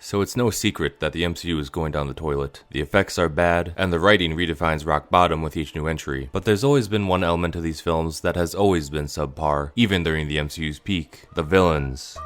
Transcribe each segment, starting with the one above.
so it's no secret that the MCU is going down the toilet. The effects are bad, and the writing redefines rock bottom with each new entry. But there's always been one element to these films that has always been subpar, even during the MCU's peak: the villains.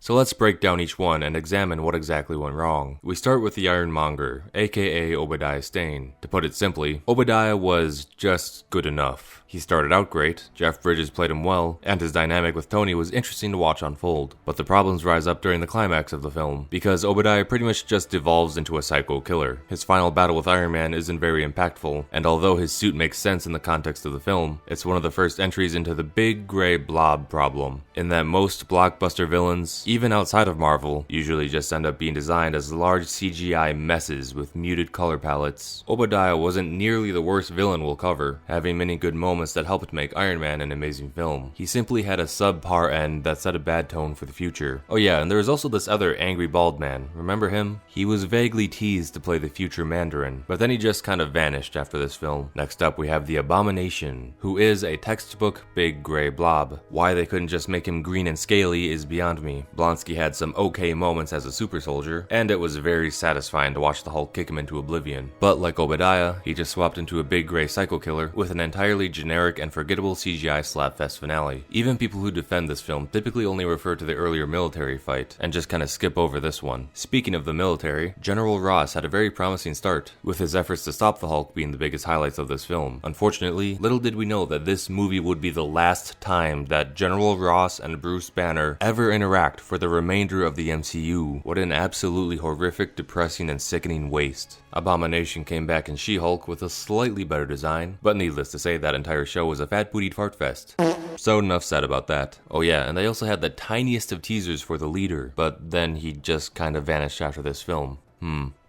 So let's break down each one and examine what exactly went wrong. We start with the Ironmonger, aka Obadiah Stane. To put it simply, Obadiah was just good enough. He started out great, Jeff Bridges played him well, and his dynamic with Tony was interesting to watch unfold. But the problems rise up during the climax of the film, because Obadiah pretty much just devolves into a psycho killer. His final battle with Iron Man isn't very impactful, and although his suit makes sense in the context of the film, it's one of the first entries into the big gray blob problem, in that most blockbuster villains, even outside of Marvel, usually just end up being designed as large CGI messes with muted color palettes. Obadiah wasn't nearly the worst villain we'll cover, having many good moments that helped make Iron Man an amazing film. He simply had a subpar end that set a bad tone for the future. Oh yeah, and there was also this other angry bald man, remember him? He was vaguely teased to play the future Mandarin, but then he just kind of vanished after this film. Next up we have the Abomination, who is a textbook big gray blob. Why they couldn't just make him green and scaly is beyond me. Blonsky had some okay moments as a super soldier, and it was very satisfying to watch the Hulk kick him into oblivion. But like Obadiah, he just swapped into a big gray psycho killer with an entirely generic and forgettable CGI slapfest finale. Even people who defend this film typically only refer to the earlier military fight, and just kinda skip over this one. Speaking of the military, General Ross had a very promising start, with his efforts to stop the Hulk being the biggest highlights of this film. Unfortunately, little did we know that this movie would be the last time that General Ross and Bruce Banner ever interact for the remainder of the MCU. What an absolutely horrific, depressing, and sickening waste. Abomination came back in She-Hulk with a slightly better design, but needless to say, that entire show was a fat-bootied fart fest. So enough said about that. Oh yeah, and they also had the tiniest of teasers for the leader, but then he just kind of vanished after this film.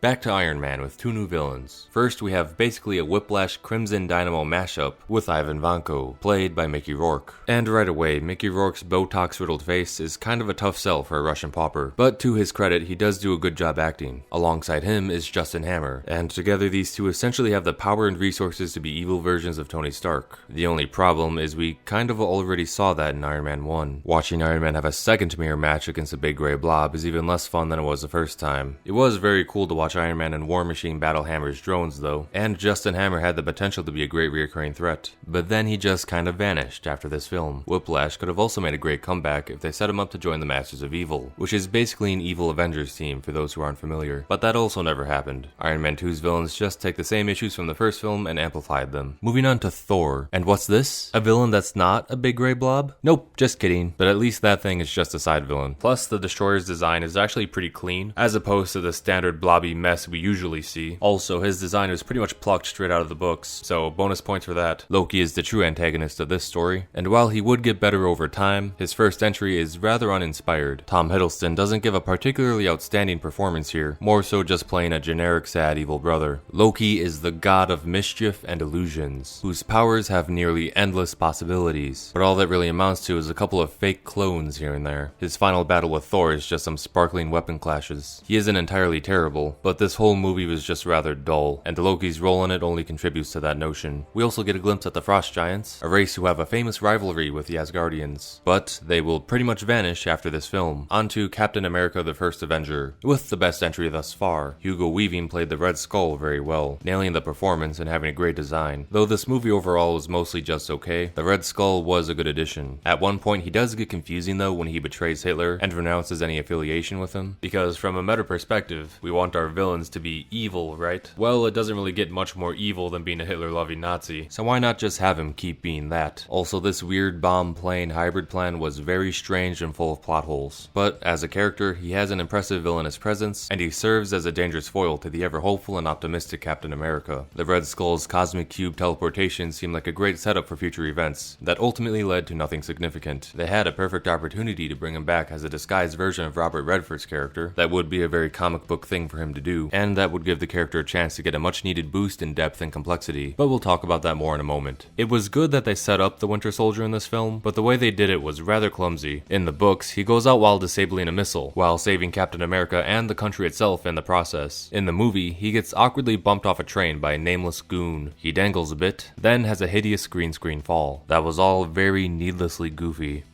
Back to Iron Man with two new villains. First, we have basically a Whiplash Crimson Dynamo mashup with Ivan Vanko, played by Mickey Rourke. And right away, Mickey Rourke's Botox-riddled face is kind of a tough sell for a Russian pauper, but to his credit, he does do a good job acting. Alongside him is Justin Hammer, and together these two essentially have the power and resources to be evil versions of Tony Stark. The only problem is we kind of already saw that in Iron Man 1. Watching Iron Man have a second mirror match against a big gray blob is even less fun than it was the first time. It was very cool to watch Iron Man and War Machine battle Hammer's drones though, and Justin Hammer had the potential to be a great recurring threat. But then he just kind of vanished after this film. Whiplash could have also made a great comeback if they set him up to join the Masters of Evil, which is basically an evil Avengers team for those who aren't familiar, but that also never happened. Iron Man 2's villains just take the same issues from the first film and amplified them. Moving on to Thor, and what's this? A villain that's not a big gray blob? Nope, just kidding, but at least that thing is just a side villain. Plus, the Destroyer's design is actually pretty clean, as opposed to the standard blobby mess we usually see. Also, his design is pretty much plucked straight out of the books, so bonus points for that. Loki is the true antagonist of this story, and while he would get better over time, his first entry is rather uninspired. Tom Hiddleston doesn't give a particularly outstanding performance here, more so just playing a generic sad evil brother. Loki is the god of mischief and illusions, whose powers have nearly endless possibilities, but all that really amounts to is a couple of fake clones here and there. His final battle with Thor is just some sparkling weapon clashes. He isn't entirely terrible, but this whole movie was just rather dull, and Loki's role in it only contributes to that notion. We also get a glimpse at the Frost Giants, a race who have a famous rivalry with the Asgardians, but they will pretty much vanish after this film. On to Captain America the First Avenger, with the best entry thus far. Hugo Weaving played the Red Skull very well, nailing the performance and having a great design. Though this movie overall was mostly just okay, the Red Skull was a good addition. At one point he does get confusing though when he betrays Hitler and renounces any affiliation with him, because from a meta perspective, we want our villains to be evil, right? Well, it doesn't really get much more evil than being a Hitler-loving Nazi, so why not just have him keep being that? Also, this weird bomb-plane hybrid plan was very strange and full of plot holes, but as a character, he has an impressive villainous presence, and he serves as a dangerous foil to the ever-hopeful and optimistic Captain America. The Red Skull's cosmic cube teleportation seemed like a great setup for future events that ultimately led to nothing significant. They had a perfect opportunity to bring him back as a disguised version of Robert Redford's character. That would be a very comic book thing for him to do, and that would give the character a chance to get a much needed boost in depth and complexity, but we'll talk about that more in a moment. It was good that they set up the Winter Soldier in this film, but the way they did it was rather clumsy. In the books, he goes out while disabling a missile, while saving Captain America and the country itself in the process. In the movie, he gets awkwardly bumped off a train by a nameless goon. He dangles a bit, then has a hideous green screen fall. That was all very needlessly goofy.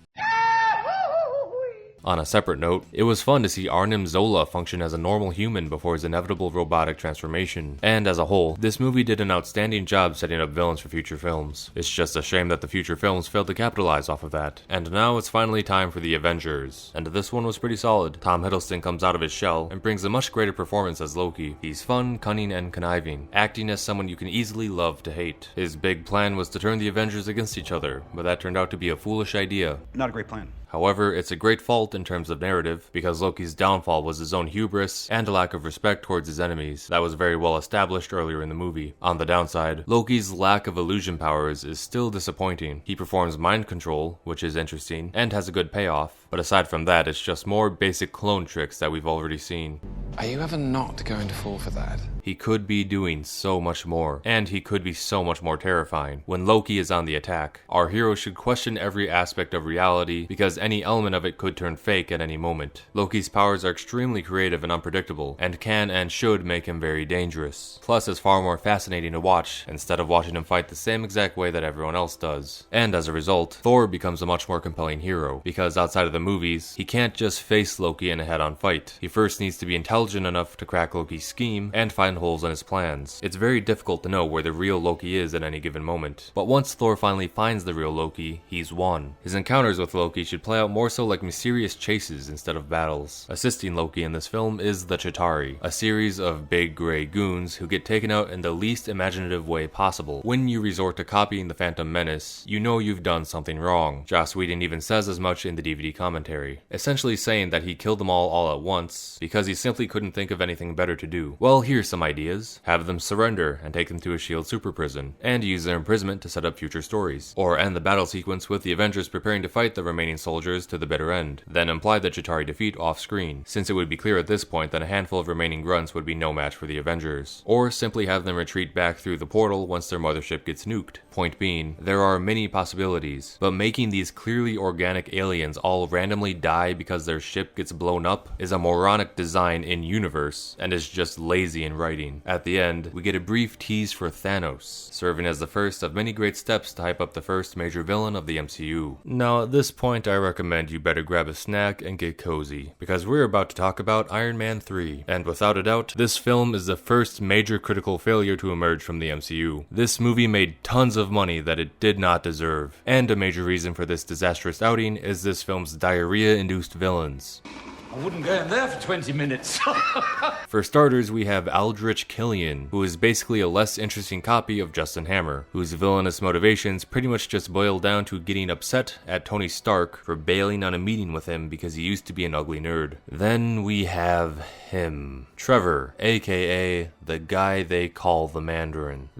On a separate note, it was fun to see Arnim Zola function as a normal human before his inevitable robotic transformation, and as a whole, this movie did an outstanding job setting up villains for future films. It's just a shame that the future films failed to capitalize off of that. And now it's finally time for the Avengers, and this one was pretty solid. Tom Hiddleston comes out of his shell and brings a much greater performance as Loki. He's fun, cunning, and conniving, acting as someone you can easily love to hate. His big plan was to turn the Avengers against each other, but that turned out to be a foolish idea. Not a great plan. However, it's a great fault in terms of narrative, because Loki's downfall was his own hubris and a lack of respect towards his enemies that was very well established earlier in the movie. On the downside, Loki's lack of illusion powers is still disappointing. He performs mind control, which is interesting, and has a good payoff, but aside from that, it's just more basic clone tricks that we've already seen. Are you ever not going to fall for that? He could be doing so much more, and he could be so much more terrifying. When Loki is on the attack, our hero should question every aspect of reality, because any element of it could turn fake at any moment. Loki's powers are extremely creative and unpredictable, and can and should make him very dangerous. Plus, it's far more fascinating to watch, instead of watching him fight the same exact way that everyone else does. And as a result, Thor becomes a much more compelling hero, because outside of the movies, he can't just face Loki in a head-on fight. He first needs to be intelligent enough to crack Loki's scheme, and find holes in his plans. It's very difficult to know where the real Loki is at any given moment. But once Thor finally finds the real Loki, he's won. His encounters with Loki should play out more so like mysterious chases instead of battles. Assisting Loki in this film is the Chitauri, a series of big gray goons who get taken out in the least imaginative way possible. When you resort to copying the Phantom Menace, you know you've done something wrong. Joss Whedon even says as much in the DVD commentary, essentially saying that he killed them all at once because he simply couldn't think of anything better to do. Well, here's some ideas. Have them surrender and take them to a S.H.I.E.L.D. super prison, and use their imprisonment to set up future stories. Or end the battle sequence with the Avengers preparing to fight the remaining soldiers to the bitter end, then imply the Chitauri defeat off-screen, since it would be clear at this point that a handful of remaining grunts would be no match for the Avengers. Or simply have them retreat back through the portal once their mothership gets nuked. Point being, there are many possibilities, but making these clearly organic aliens all randomly die because their ship gets blown up is a moronic design in universe, and is just lazy in writing. At the end, we get a brief tease for Thanos, serving as the first of many great steps to hype up the first major villain of the MCU. Now, at this point, I recommend you better grab a snack and get cozy, because we're about to talk about Iron Man 3. And without a doubt, this film is the first major critical failure to emerge from the MCU. This movie made tons of money that it did not deserve, and a major reason for this disastrous outing is this film's diarrhea-induced villains. I wouldn't go in there for 20 minutes. For starters, we have Aldrich Killian, who is basically a less interesting copy of Justin Hammer, whose villainous motivations pretty much just boil down to getting upset at Tony Stark for bailing on a meeting with him because he used to be an ugly nerd. Then we have him, Trevor, aka the guy they call the Mandarin.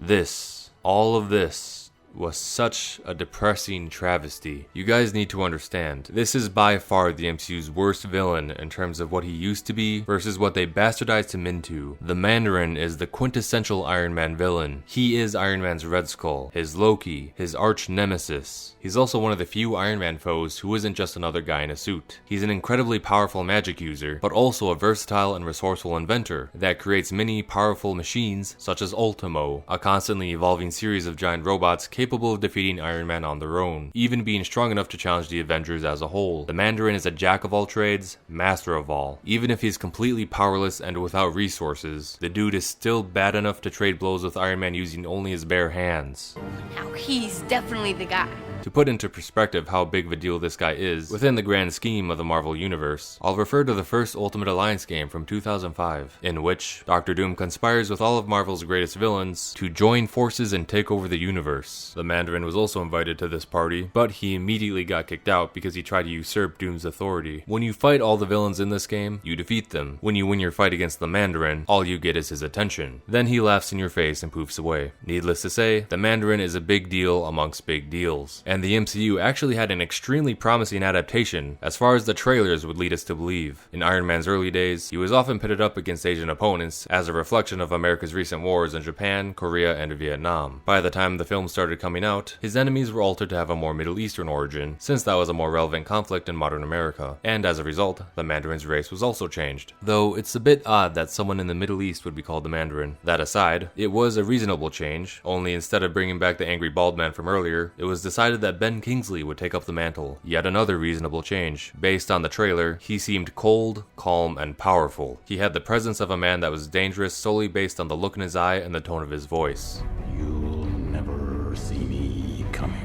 All of this was such a depressing travesty. You guys need to understand, this is by far the MCU's worst villain in terms of what he used to be versus what they bastardized him into. The Mandarin is the quintessential Iron Man villain. He is Iron Man's Red Skull, his Loki, his arch nemesis. He's also one of the few Iron Man foes who isn't just another guy in a suit. He's an incredibly powerful magic user, but also a versatile and resourceful inventor that creates many powerful machines such as Ultimo, a constantly evolving series of giant robots capable of defeating Iron Man on their own, even being strong enough to challenge the Avengers as a whole. The Mandarin is a jack of all trades, master of all. Even if he's completely powerless and without resources, the dude is still bad enough to trade blows with Iron Man using only his bare hands. Now he's definitely the guy. To put into perspective how big of a deal this guy is within the grand scheme of the Marvel Universe, I'll refer to the first Ultimate Alliance game from 2005, in which Dr. Doom conspires with all of Marvel's greatest villains to join forces and take over the universe. The Mandarin was also invited to this party, but he immediately got kicked out because he tried to usurp Doom's authority. When you fight all the villains in this game, you defeat them. When you win your fight against the Mandarin, all you get is his attention. Then he laughs in your face and poofs away. Needless to say, the Mandarin is a big deal amongst big deals, and the MCU actually had an extremely promising adaptation as far as the trailers would lead us to believe. In Iron Man's early days, he was often pitted up against Asian opponents as a reflection of America's recent wars in Japan, Korea, and Vietnam. By the time the film started coming out, his enemies were altered to have a more Middle Eastern origin, since that was a more relevant conflict in modern America, and as a result, the Mandarin's race was also changed. Though it's a bit odd that someone in the Middle East would be called the Mandarin. That aside, it was a reasonable change, only instead of bringing back the angry bald man from earlier, it was decided that Ben Kingsley would take up the mantle. Yet another reasonable change. Based on the trailer, he seemed cold, calm, and powerful. He had the presence of a man that was dangerous solely based on the look in his eye and the tone of his voice. You'll never see me coming.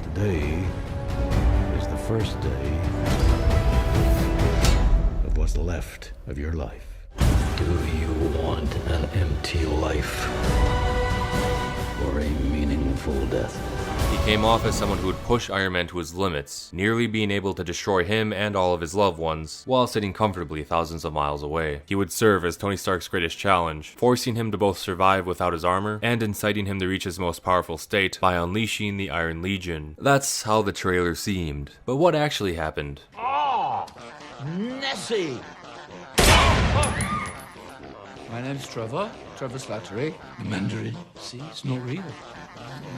Today is the first day of what's left of your life. Do you want an empty life or a meaningful death? He came off as someone who would push Iron Man to his limits, nearly being able to destroy him and all of his loved ones, while sitting comfortably thousands of miles away. He would serve as Tony Stark's greatest challenge, forcing him to both survive without his armor, and inciting him to reach his most powerful state by unleashing the Iron Legion. That's how the trailer seemed. But what actually happened? Oh, Nessie! My name's Trevor Slattery. The Mandarin. See, it's not real.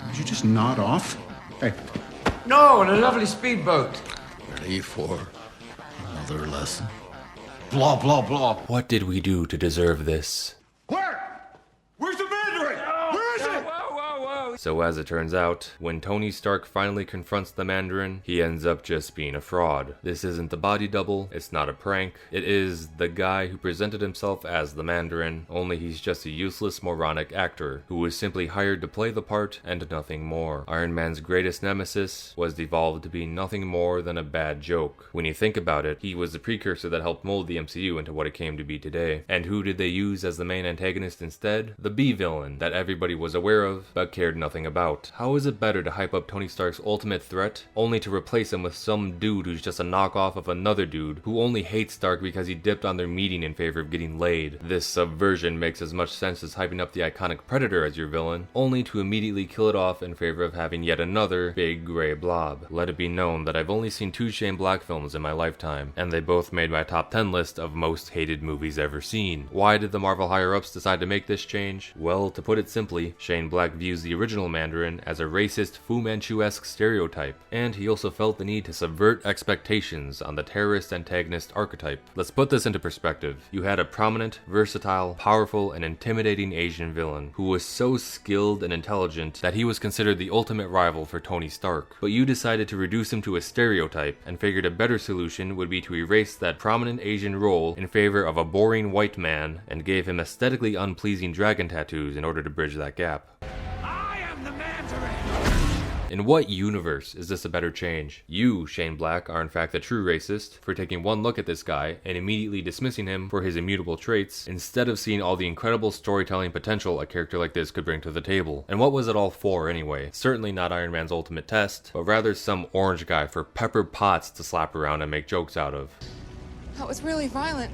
Did you just nod off? Hey. No, on a lovely speedboat. Ready for another lesson? Blah, blah, blah. What did we do to deserve this? Where's the Mandarin? Where is it? So as it turns out, when Tony Stark finally confronts the Mandarin, he ends up just being a fraud. This isn't the body double, it's not a prank, it is the guy who presented himself as the Mandarin, only he's just a useless moronic actor, who was simply hired to play the part and nothing more. Iron Man's greatest nemesis was devolved to be nothing more than a bad joke. When you think about it, he was the precursor that helped mold the MCU into what it came to be today. And who did they use as the main antagonist instead? The B-villain that everybody was aware of, but cared nothing about. How is it better to hype up Tony Stark's ultimate threat, only to replace him with some dude who's just a knockoff of another dude who only hates Stark because he dipped on their meeting in favor of getting laid? This subversion makes as much sense as hyping up the iconic Predator as your villain, only to immediately kill it off in favor of having yet another big gray blob. Let it be known that I've only seen 2 Shane Black films in my lifetime, and they both made my top 10 list of most hated movies ever seen. Why did the Marvel higher-ups decide to make this change? Well, to put it simply, Shane Black views the original Mandarin as a racist Fu Manchu-esque stereotype, and he also felt the need to subvert expectations on the terrorist antagonist archetype. Let's put this into perspective. You had a prominent, versatile, powerful, and intimidating Asian villain who was so skilled and intelligent that he was considered the ultimate rival for Tony Stark. But you decided to reduce him to a stereotype and figured a better solution would be to erase that prominent Asian role in favor of a boring white man and gave him aesthetically unpleasing dragon tattoos in order to bridge that gap. In what universe is this a better change? You, Shane Black, are in fact the true racist for taking one look at this guy and immediately dismissing him for his immutable traits, instead of seeing all the incredible storytelling potential a character like this could bring to the table. And what was it all for anyway? Certainly not Iron Man's ultimate test, but rather some orange guy for Pepper Potts to slap around and make jokes out of. That was really violent.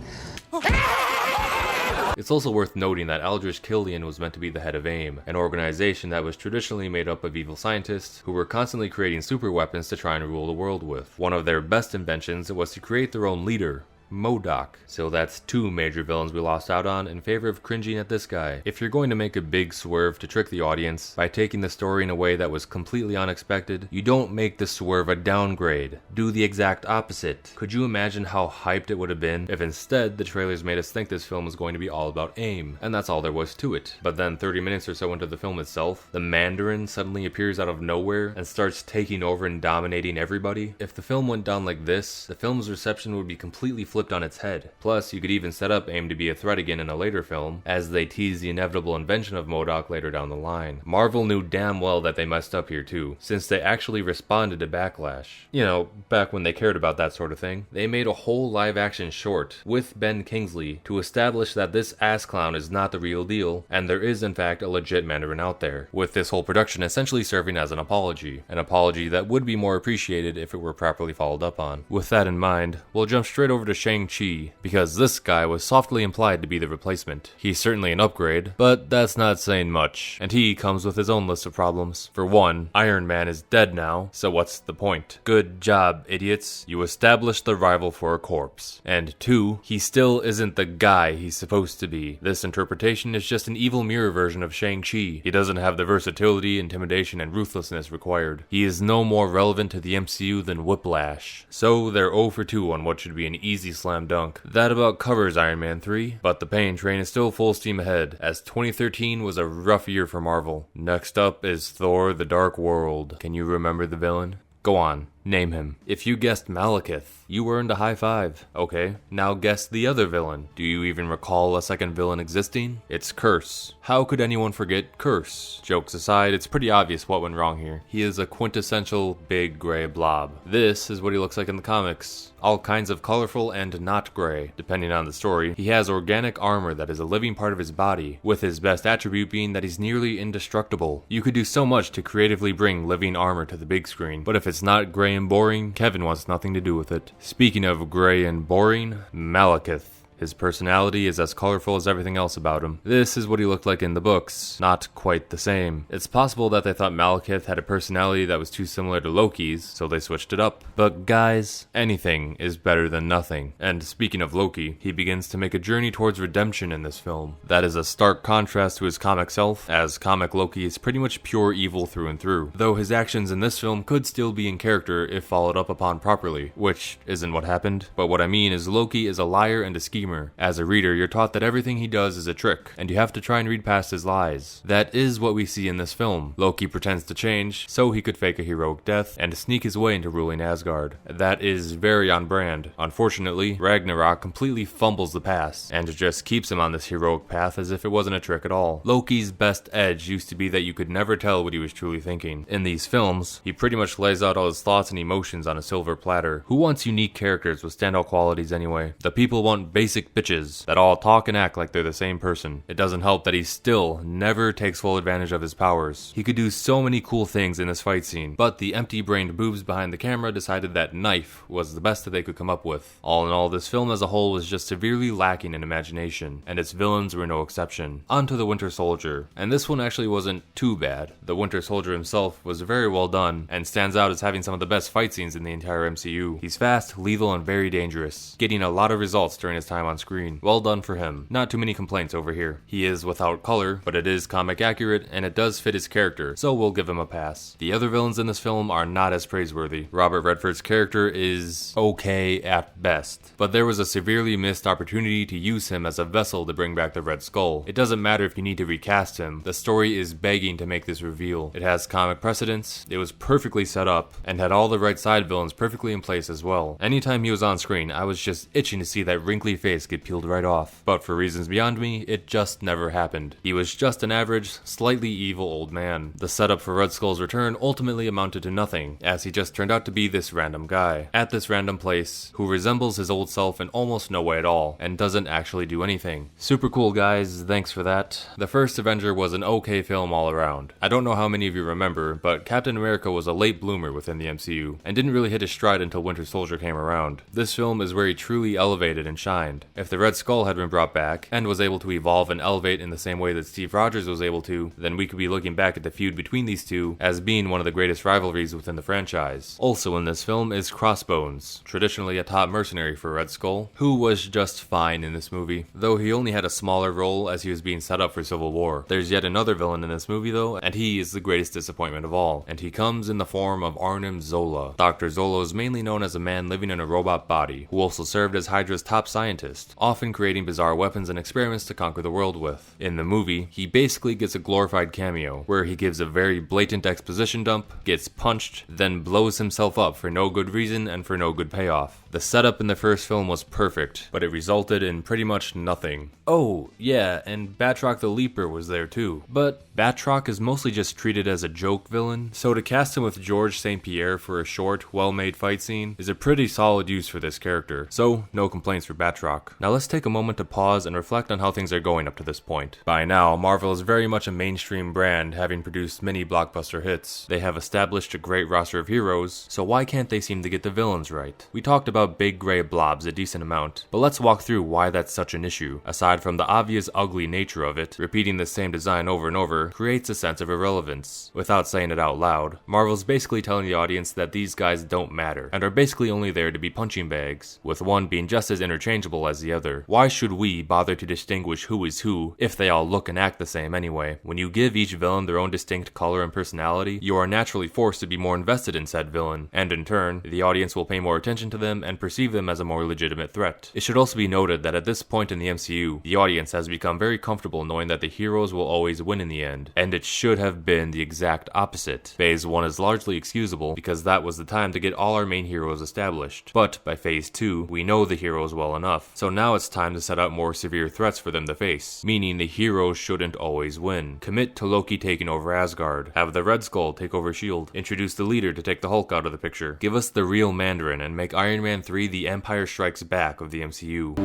It's also worth noting that Aldrich Killian was meant to be the head of AIM, an organization that was traditionally made up of evil scientists who were constantly creating super weapons to try and rule the world with. One of their best inventions was to create their own leader, MODOK. So that's 2 major villains we lost out on in favor of cringing at this guy. If you're going to make a big swerve to trick the audience by taking the story in a way that was completely unexpected, you don't make the swerve a downgrade. Do the exact opposite. Could you imagine how hyped it would have been if instead the trailers made us think this film was going to be all about AIM, and that's all there was to it? But then 30 minutes or so into the film itself, the Mandarin suddenly appears out of nowhere and starts taking over and dominating everybody. If the film went down like this, the film's reception would be completely flipped on its head. Plus, you could even set up AIM to be a threat again in a later film, as they tease the inevitable invention of MODOK later down the line. Marvel knew damn well that they messed up here too, since they actually responded to Backlash. You know, back when they cared about that sort of thing. They made a whole live-action short with Ben Kingsley to establish that this ass clown is not the real deal, and there is in fact a legit Mandarin out there, with this whole production essentially serving as an apology that would be more appreciated if it were properly followed up on. With that in mind, we'll jump straight over to Shang-Chi, because this guy was softly implied to be the replacement. He's certainly an upgrade, but that's not saying much, and he comes with his own list of problems. For one, Iron Man is dead now, so what's the point? Good job, idiots. You established the rival for a corpse. And two, he still isn't the guy he's supposed to be. This interpretation is just an evil mirror version of Shang-Chi. He doesn't have the versatility, intimidation, and ruthlessness required. He is no more relevant to the MCU than Whiplash. So they're 0 for 2 on what should be an easy slam dunk. That about covers Iron Man 3, but the pain train is still full steam ahead, as 2013 was a rough year for Marvel. Next up is Thor: The Dark World. Can you remember the villain? Go on, name him. If you guessed Malekith, you earned a high five. Okay, now guess the other villain. Do you even recall a second villain existing? It's Curse. How could anyone forget Curse? Jokes aside, it's pretty obvious what went wrong here. He is a quintessential big gray blob. This is what he looks like in the comics. All kinds of colorful and not gray, depending on the story. He has organic armor that is a living part of his body, with his best attribute being that he's nearly indestructible. You could do so much to creatively bring living armor to the big screen, but if it's not gray and boring, Kevin wants nothing to do with it. Speaking of gray and boring, Malekith. His personality is as colorful as everything else about him. This is what he looked like in the books. Not quite the same. It's possible that they thought Malekith had a personality that was too similar to Loki's, so they switched it up. But guys, anything is better than nothing. And speaking of Loki, he begins to make a journey towards redemption in this film. That is a stark contrast to his comic self, as comic Loki is pretty much pure evil through and through. Though his actions in this film could still be in character if followed up upon properly, which isn't what happened. But what I mean is Loki is a liar and a schemer. As a reader, you're taught that everything he does is a trick, and you have to try and read past his lies. That is what we see in this film. Loki pretends to change, so he could fake a heroic death, and sneak his way into ruling Asgard. That is very on brand. Unfortunately, Ragnarok completely fumbles the pass, and just keeps him on this heroic path as if it wasn't a trick at all. Loki's best edge used to be that you could never tell what he was truly thinking. In these films, he pretty much lays out all his thoughts and emotions on a silver platter. Who wants unique characters with standout qualities anyway? The people want basic bitches that all talk and act like they're the same person. It doesn't help that he still never takes full advantage of his powers. He could do so many cool things in this fight scene, but the empty-brained boobs behind the camera decided that knife was the best that they could come up with. All in all, this film as a whole was just severely lacking in imagination, and its villains were no exception. On to the Winter Soldier, and this one actually wasn't too bad. The Winter Soldier himself was very well done, and stands out as having some of the best fight scenes in the entire MCU. He's fast, lethal, and very dangerous, getting a lot of results during his time on screen. Well done for him. Not too many complaints over here. He is without color, but it is comic accurate, and it does fit his character, so we'll give him a pass. The other villains in this film are not as praiseworthy. Robert Redford's character is okay at best, but there was a severely missed opportunity to use him as a vessel to bring back the Red Skull. It doesn't matter if you need to recast him. The story is begging to make this reveal. It has comic precedence, it was perfectly set up, and had all the right side villains perfectly in place as well. Anytime he was on screen, I was just itching to see that wrinkly face get peeled right off. But for reasons beyond me, it just never happened. He was just an average, slightly evil old man. The setup for Red Skull's return ultimately amounted to nothing, as he just turned out to be this random guy, at this random place, who resembles his old self in almost no way at all, and doesn't actually do anything. Super cool, guys, thanks for that. The first Avenger was an okay film all around. I don't know how many of you remember, but Captain America was a late bloomer within the MCU, and didn't really hit his stride until Winter Soldier came around. This film is where he truly elevated and shined. If the Red Skull had been brought back, and was able to evolve and elevate in the same way that Steve Rogers was able to, then we could be looking back at the feud between these two as being one of the greatest rivalries within the franchise. Also in this film is Crossbones, traditionally a top mercenary for Red Skull, who was just fine in this movie, though he only had a smaller role as he was being set up for Civil War. There's yet another villain in this movie though, and he is the greatest disappointment of all, and he comes in the form of Arnim Zola. Dr. Zola is mainly known as a man living in a robot body, who also served as Hydra's top scientist, often creating bizarre weapons and experiments to conquer the world with. In the movie, he basically gets a glorified cameo, where he gives a very blatant exposition dump, gets punched, then blows himself up for no good reason and for no good payoff. The setup in the first film was perfect, but it resulted in pretty much nothing. Oh, yeah, and Batroc the Leaper was there too. But Batroc is mostly just treated as a joke villain, so to cast him with George St. Pierre for a short, well-made fight scene is a pretty solid use for this character, so no complaints for Batroc. Ragnarok. Now let's take a moment to pause and reflect on how things are going up to this point. By now, Marvel is very much a mainstream brand, having produced many blockbuster hits. They have established a great roster of heroes, so why can't they seem to get the villains right? We talked about big gray blobs a decent amount, but let's walk through why that's such an issue. Aside from the obvious ugly nature of it, repeating the same design over and over creates a sense of irrelevance. Without saying it out loud, Marvel's basically telling the audience that these guys don't matter, and are basically only there to be punching bags, with one being just as interchangeable as the other. Why should we bother to distinguish who is who if they all look and act the same anyway? When you give each villain their own distinct color and personality, you are naturally forced to be more invested in said villain, and in turn, the audience will pay more attention to them and perceive them as a more legitimate threat. It should also be noted that at this point in the MCU, the audience has become very comfortable knowing that the heroes will always win in the end, and it should have been the exact opposite. Phase 1 is largely excusable because that was the time to get all our main heroes established, but by Phase 2, we know the heroes well enough, so now it's time to set out more severe threats for them to face, meaning the heroes shouldn't always win. Commit to Loki taking over Asgard, have the Red Skull take over S.H.I.E.L.D., introduce the leader to take the Hulk out of the picture, give us the real Mandarin, and make Iron Man 3 the Empire Strikes Back of the MCU.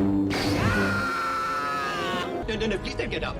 No, please don't get up.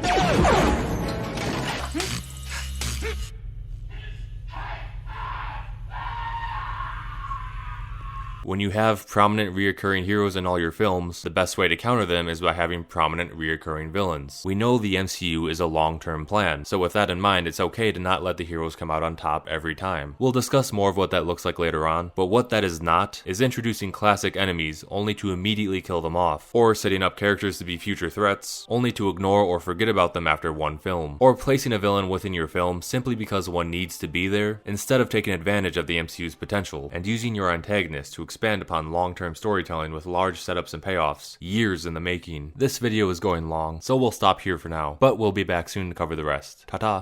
When you have prominent reoccurring heroes in all your films, the best way to counter them is by having prominent reoccurring villains. We know the MCU is a long-term plan, so with that in mind, it's okay to not let the heroes come out on top every time. We'll discuss more of what that looks like later on, but what that is not is introducing classic enemies only to immediately kill them off, or setting up characters to be future threats only to ignore or forget about them after one film, or placing a villain within your film simply because one needs to be there, instead of taking advantage of the MCU's potential and using your antagonist to expand upon long-term storytelling with large setups and payoffs, years in the making. This video is going long, so we'll stop here for now, but we'll be back soon to cover the rest. Ta-ta!